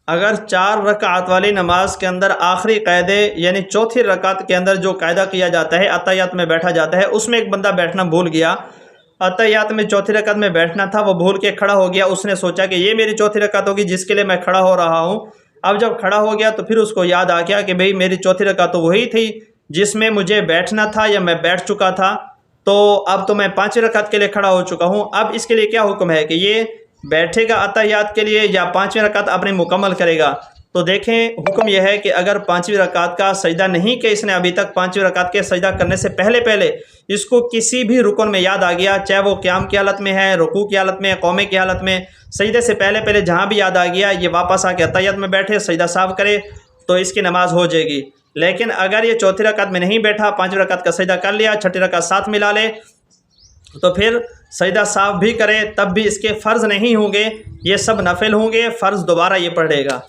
اگر 4 رکعت والی نماز کے اندر آخری قاعدے یعنی چوتھی رکعت کے اندر جو قاعدہ کیا جاتا ہے اتحیات میں بیٹھا جاتا ہے، اس میں ایک بندہ بیٹھنا بھول گیا، اتحیات میں چوتھی رکعت میں بیٹھنا تھا، وہ بھول کے کھڑا ہو گیا، اس نے سوچا کہ یہ میری چوتھی رکعت ہوگی جس کے لیے میں کھڑا ہو رہا ہوں۔ اب جب کھڑا ہو گیا تو پھر اس کو یاد آ گیا کہ بھئی میری چوتھی رکعت تو وہی تھی جس میں مجھے بیٹھنا تھا یا میں بیٹھ چکا تھا، تو اب تو میں 5ویں رکعت کے لیے کھڑا ہو چکا ہوں۔ اب اس کے لیے کیا حکم ہے کہ یہ بیٹھے گا اتحیات کے لیے یا 5ویں رکعت اپنی مکمل کرے گا؟ تو دیکھیں حکم یہ ہے کہ اگر 5ویں رکعت کا سجدہ نہیں کہ اس نے ابھی تک 5ویں رکعت کے سجدہ کرنے سے پہلے اس کو کسی بھی رکن میں یاد آ گیا، چاہے وہ قیام کی حالت میں ہے، رکوع کی حالت میں، قومے کی حالت میں، سجدے سے پہلے جہاں بھی یاد آ گیا، یہ واپس آ کے اتحیات میں بیٹھے سجدہ صاف کرے تو اس کی نماز ہو جائے گی۔ لیکن اگر یہ چوتھی رکعت میں نہیں بیٹھا، 5ویں رکعت کا سجدہ کر لیا، چھٹی رکعت ساتھ ملا لے تو پھر سجدہ صاف بھی کرے تب بھی اس کے فرض نہیں ہوں گے، یہ سب نفل ہوں گے، فرض دوبارہ یہ پڑھے گا۔